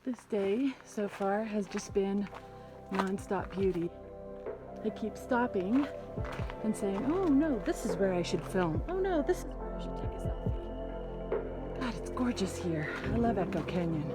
This day so far has just been non-stop beauty. I keep stopping and saying, oh no, this is where I should film. Oh no, this is where I should take a selfie. God, it's gorgeous here. I love Echo Canyon.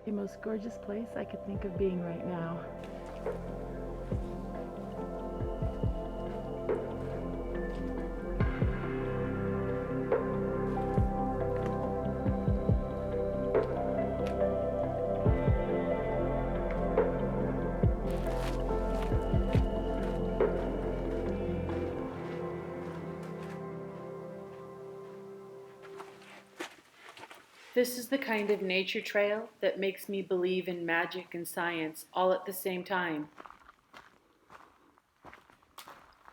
The most gorgeous place I could think of being right now. This is the kind of nature trail that makes me believe in magic and science all at the same time.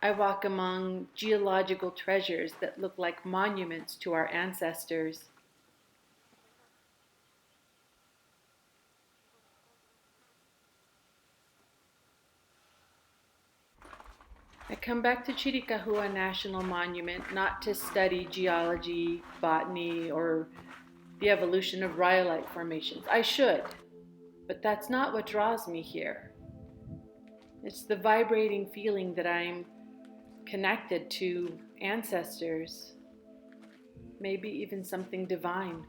I walk among geological treasures that look like monuments to our ancestors. I come back to Chiricahua National Monument not to study geology, botany, or the evolution of rhyolite formations. I should, but that's not what draws me here. It's the vibrating feeling that I'm connected to ancestors, maybe even something divine.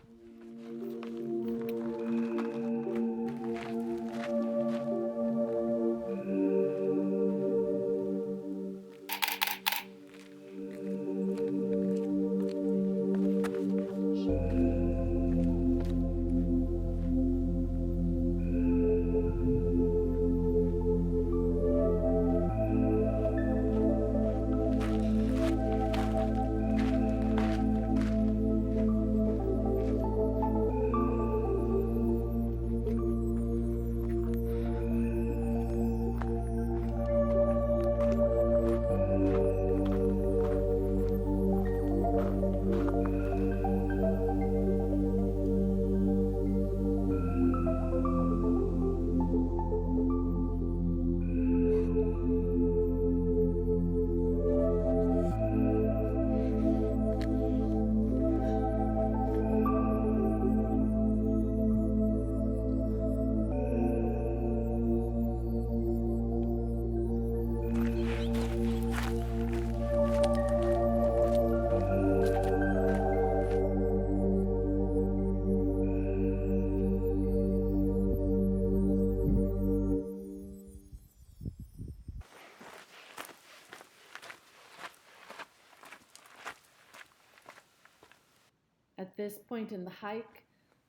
At this point in the hike,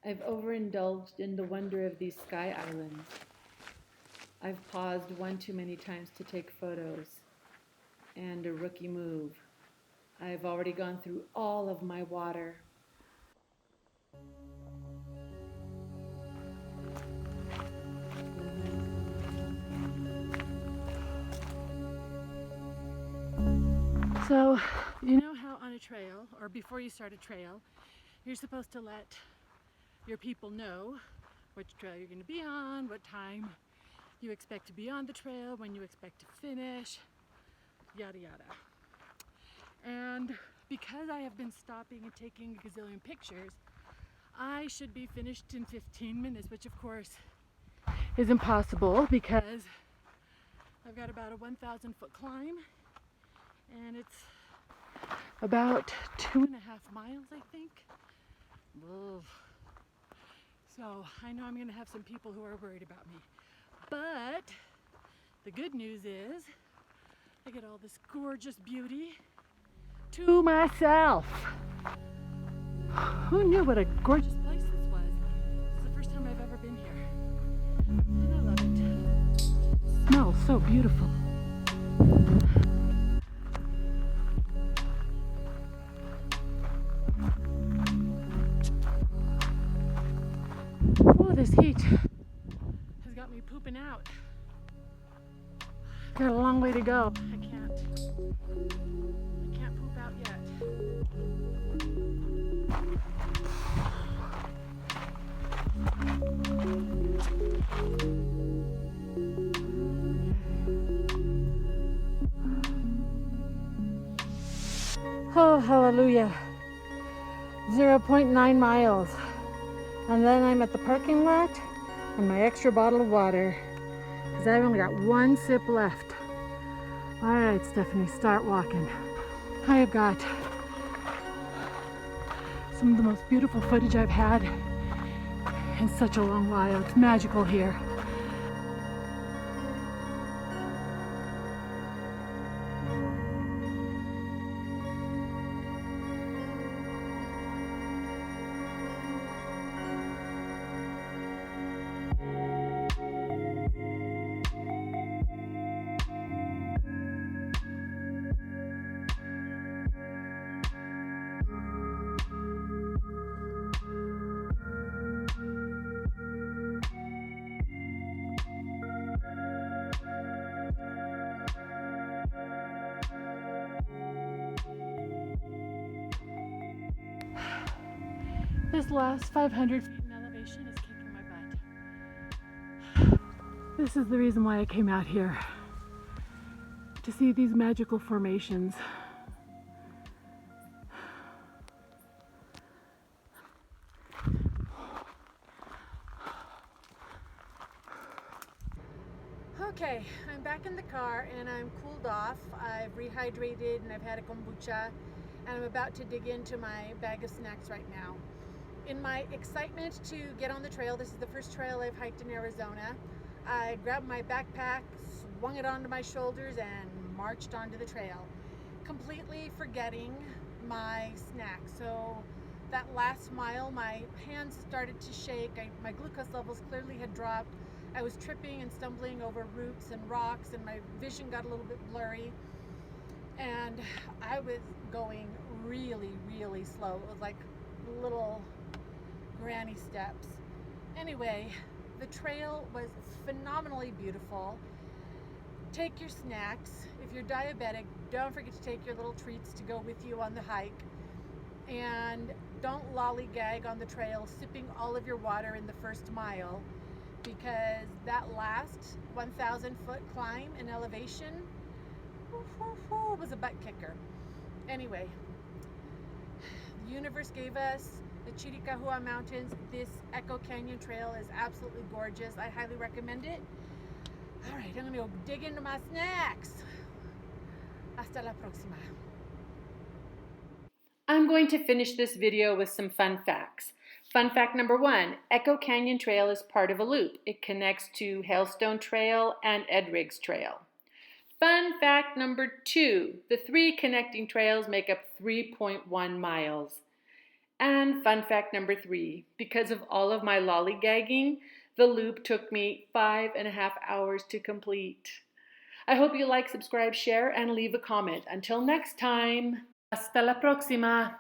I've overindulged in the wonder of these sky islands. I've paused one too many times to take photos, and a rookie move. I've already gone through all of my water. So, you know how on a trail, or before you start a trail, you're supposed to let your people know which trail you're going to be on, what time you expect to be on the trail, when you expect to finish, yada yada. And because I have been stopping and taking a gazillion pictures, I should be finished in 15 minutes, which of course is impossible because I've got about a 1,000 foot climb and it's about 2.5 miles, I think. Ugh. So I know I'm going to have some people who are worried about me. But the good news is I get all this gorgeous beauty to myself. Who knew what a gorgeous place this was? It's the first time I've ever been here. And I love it. It smells so beautiful. long way to go. I can't poop out yet. Oh, hallelujah. 0.9 miles. And then I'm at the parking lot and my extra bottle of water because I've only got one sip left. All right, Stephanie, start walking. I have got some of the most beautiful footage I've had in such a long while. It's magical here. This last 500 feet in elevation is kicking my butt. This is the reason why I came out here, to see these magical formations. Okay, I'm back in the car and I'm cooled off. I've rehydrated and I've had a kombucha and I'm about to dig into my bag of snacks right now. In my excitement to get on the trail, this is the first trail I've hiked in Arizona, I grabbed my backpack, swung it onto my shoulders and marched onto the trail, completely forgetting my snack. So that last mile, my hands started to shake, my glucose levels clearly had dropped. I was tripping and stumbling over roots and rocks and my vision got a little bit blurry and I was going really, really slow. It was like little granny steps. Anyway, the trail was phenomenally beautiful. Take your snacks. If you're diabetic, don't forget to take your little treats to go with you on the hike. And don't lollygag on the trail, sipping all of your water in the first mile, because that last 1,000 foot climb in elevation was a butt kicker. Anyway, the universe gave us the Chiricahua Mountains. This Echo Canyon Trail is absolutely gorgeous. I highly recommend it. All right, I'm gonna go dig into my snacks. Hasta la próxima. I'm going to finish this video with some fun facts. Fun fact number 1, Echo Canyon Trail is part of a loop. It connects to HAILSTONE Trail and Edrigg's Trail. Fun fact number 2, the 3 connecting trails make up 3.1 miles. And fun fact number 3, because of all of my lollygagging, the loop took me 5.5 hours to complete. I hope you like, subscribe, share, and leave a comment. Until next time, hasta la próxima.